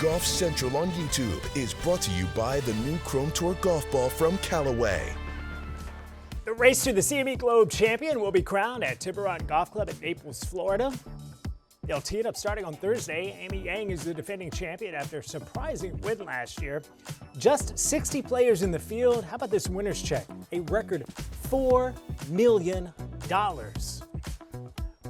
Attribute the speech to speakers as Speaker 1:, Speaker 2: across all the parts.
Speaker 1: Golf Central on YouTube is brought to you by the new Chrome Tour golf ball from Callaway.
Speaker 2: The race to the CME Globe champion will be crowned at Tiburon Golf Club in Naples, Florida. They'll tee it up starting on Thursday. Amy Yang is the defending champion after a surprising win last year. Just 60 players in the field. How about this winner's check? A record $4 million.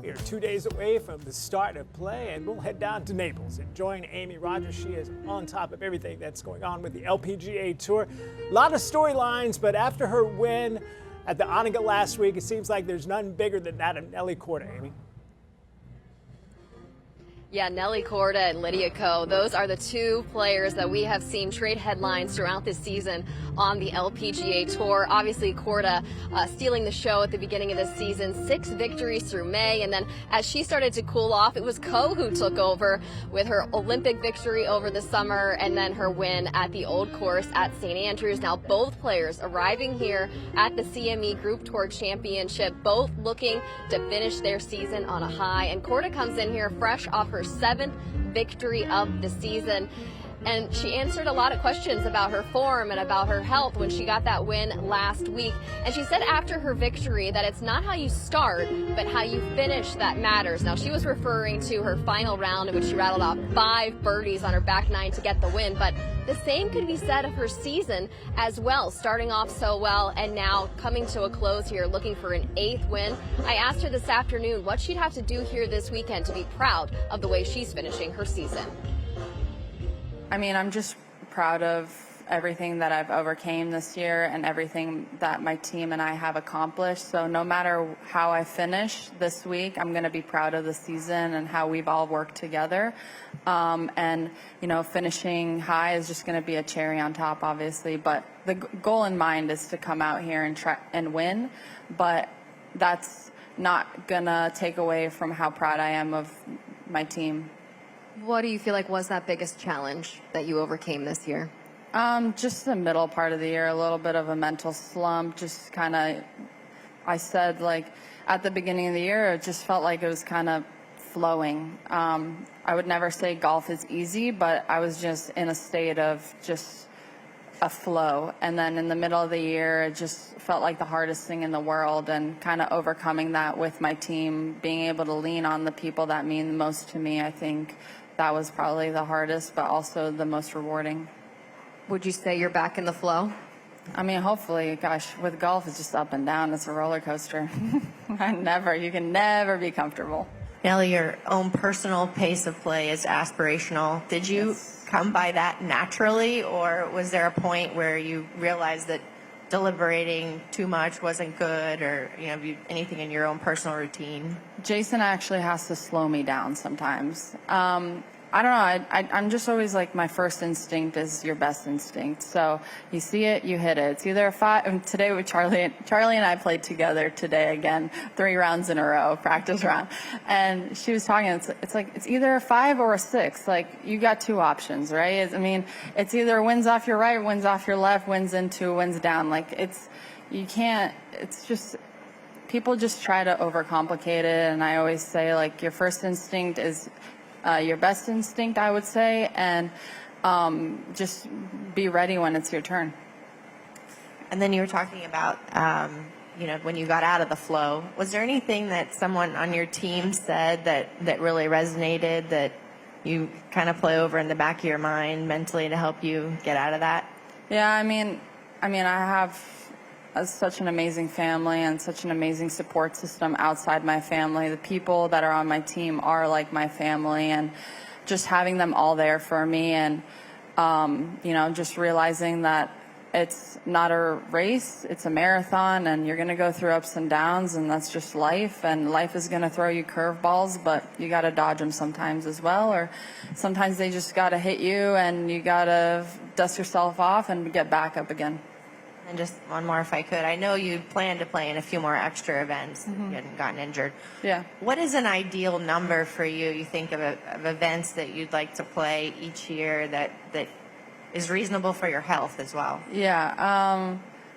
Speaker 2: We are 2 days away from the start of play, and we'll head down to Naples and join Amy Rogers. She is on top of everything that's going on with the LPGA Tour. A lot of storylines, but after her win at the Onega last week, it seems like there's none bigger than that of Nelly Korda, Amy.
Speaker 3: Yeah, Nelly Korda and Lydia Ko, those are the two players that we have seen trade headlines throughout this season on the LPGA Tour. Obviously, Korda stealing the show at the beginning of the season, 6 victories through May, and then as she started to cool off, it was Ko who took over with her Olympic victory over the summer and then her win at the Old Course at St. Andrews. Now, both players arriving here at the CME Group Tour Championship, both looking to finish their season on a high, and Korda comes in here fresh off her 7th victory of the season. And she answered a lot of questions about her form and about her health when she got that win last week. And she said after her victory that it's not how you start, but how you finish that matters. Now, she was referring to her final round in which she rattled off 5 birdies on her back 9 to get the win. But the same could be said of her season as well, starting off so well and now coming to a close here, looking for an 8th win. I asked her this afternoon what she'd have to do here this weekend to be proud of the way she's finishing her season.
Speaker 4: I mean, I'm just proud of everything that I've overcame this year and everything that my team and I have accomplished. So no matter how I finish this week, I'm going to be proud of the season and how we've all worked together. And, you know, finishing high is just going to be a cherry on top, obviously. But the goal in mind is to come out here and try and win. But that's not going to take away from how proud I am of my team.
Speaker 3: What do you feel like was that biggest challenge that you overcame this year?
Speaker 4: Just the middle part of the year, a little bit of a mental slump. Just kind of, I said, like, at the beginning of the year, it just felt like it was kind of flowing. I would never say golf is easy, but I was just in a state of just a flow. And then in the middle of the year, it just felt like the hardest thing in the world, and kind of overcoming that with my team, being able to lean on the people that mean the most to me. I think that was probably the hardest, but also the most rewarding.
Speaker 3: Would you say you're back in the flow?
Speaker 4: I mean, hopefully. Gosh, with golf, it's just up and down. It's a roller coaster. You can never be comfortable.
Speaker 5: Nelly, your own personal pace of play is aspirational. Did you come by that naturally, or was there a point where you realized that deliberating too much wasn't good, or anything in your own personal routine?
Speaker 4: Jason actually has to slow me down sometimes. I don't know. I'm just always like, my first instinct is your best instinct. So you see it, you hit it. It's either a 5. And today with Charlie and I played together today again, 3 rounds in a row, practice round. And she was talking. It's like it's either a 5 or a 6. Like, you got 2 options, right? I mean, it's either winds off your right, winds off your left, winds into, winds down. Like, you can't. It's just, people just try to overcomplicate it. And I always say, like, your first instinct is your best instinct, I would say, and just be ready when it's your turn.
Speaker 5: And then you were talking about, when you got out of the flow, was there anything that someone on your team said that really resonated, that you kind of play over in the back of your mind mentally to help you get out of that?
Speaker 4: Yeah, I mean, I have such an amazing family and such an amazing support system outside my family. The people that are on my team are like my family, and just having them all there for me, and just realizing that it's not a race, it's a marathon, and you're going to go through ups and downs, and that's just life, and life is going to throw you curveballs, but you got to dodge them sometimes as well, or sometimes they just got to hit you and you got to dust yourself off and get back up again.
Speaker 5: And just one more, if I could. I know you plan to play in a few more extra events. Mm-hmm. You hadn't gotten injured.
Speaker 4: Yeah.
Speaker 5: What is an ideal number for you? You think of events that you'd like to play each year that is reasonable for your health as well?
Speaker 4: Yeah.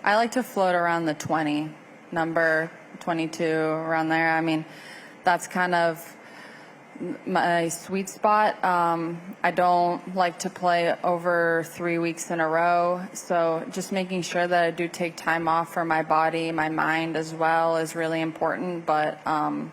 Speaker 4: I like to float around the 20 number, 22, around there. I mean, that's kind of my sweet spot. I don't like to play over 3 weeks in a row. So just making sure that I do take time off for my body, my mind as well is really important. But I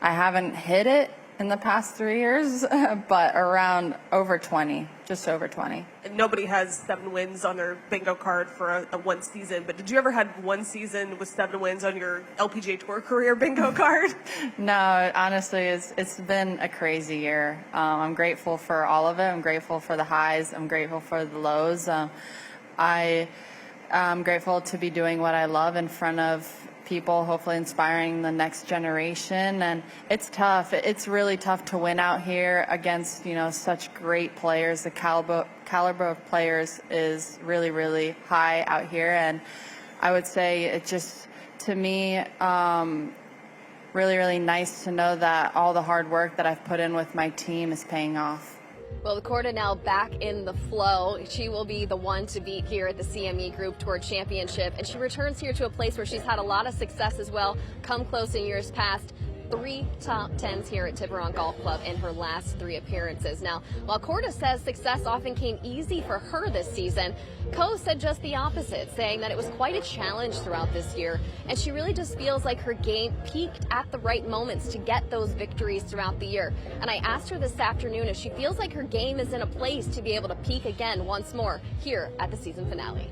Speaker 4: haven't hit it in the past 3 years, but around over 20, just over 20.
Speaker 6: And nobody has 7 wins on their bingo card for a one season, but did you ever have one season with 7 wins on your LPGA Tour career bingo card?
Speaker 4: No, honestly, it's been a crazy year. I'm grateful for all of it. I'm grateful for the highs. I'm grateful for the lows. I'm grateful to be doing what I love in front of people, hopefully inspiring the next generation. And it's tough. It's really tough to win out here against, such great players. The caliber of players is really, really high out here. And I would say it just, to me, really, really nice to know that all the hard work that I've put in with my team is paying off.
Speaker 3: Well, Korda now back in the flow. She will be the one to beat here at the CME Group Tour Championship. And she returns here to a place where she's had a lot of success as well, come close in years past. 3 top 10s here at Tiburon Golf Club in her last 3 appearances. Now, while Korda says success often came easy for her this season, Ko said just the opposite, saying that it was quite a challenge throughout this year, and she really just feels like her game peaked at the right moments to get those victories throughout the year. And I asked her this afternoon if she feels like her game is in a place to be able to peak again once more here at the season finale.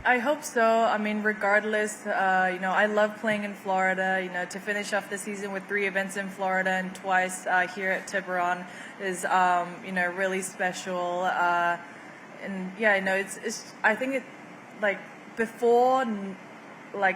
Speaker 7: I hope so. I mean, regardless, I love playing in Florida. To finish off the season with 3 events in Florida and twice here at Tiburon is, really special. And yeah, it's. I think before,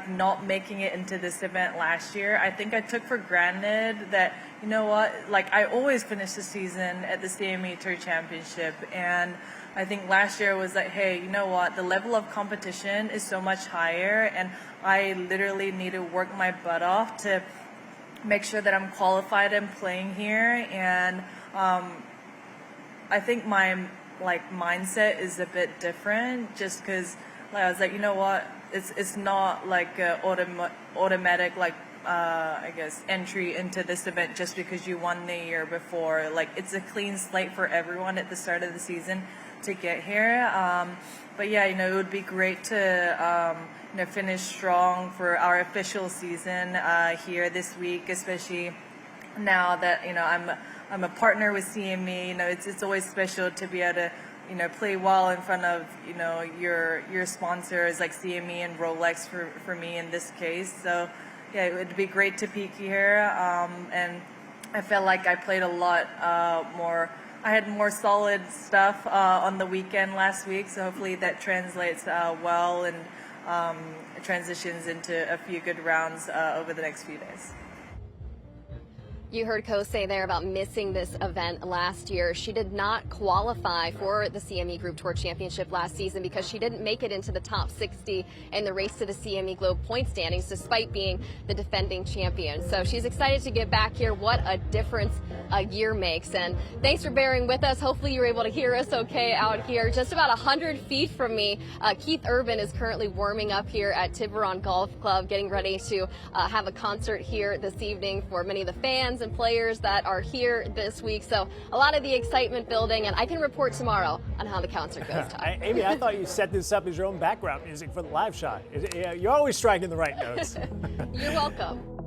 Speaker 7: not making it into this event last year, I think I took for granted that, I always finish the season at the CME Tour Championship, and I think last year was like, hey, the level of competition is so much higher, and I literally need to work my butt off to make sure that I'm qualified and playing here. And I think my mindset is a bit different, just because I was like, it's not like a automatic entry into this event just because you won the year before. It's a clean slate for everyone at the start of the season to get here. But yeah, it would be great to finish strong for our official season here this week, especially now that I'm a partner with CME. It's always special to be able to play well in front of your sponsors like CME and Rolex for me in this case. So yeah, it would be great to peak here, and I felt like I played a lot more. I had more solid stuff on the weekend last week, so hopefully that translates well and transitions into a few good rounds over the next few days.
Speaker 3: You heard Ko say there about missing this event last year. She did not qualify for the CME Group Tour Championship last season because she didn't make it into the top 60 in the race to the CME Globe point standings despite being the defending champion. So she's excited to get back here. What a difference a year makes. And thanks for bearing with us. Hopefully you're able to hear us okay out here. Just about 100 feet from me, Keith Urban is currently warming up here at Tiburon Golf Club, getting ready to have a concert here this evening for many of the fans and players that are here this week. So a lot of the excitement building, and I can report tomorrow on how the concert goes.
Speaker 2: Amy, I thought you set this up as your own background music for the live shot. You're always striking the right notes.
Speaker 3: You're welcome.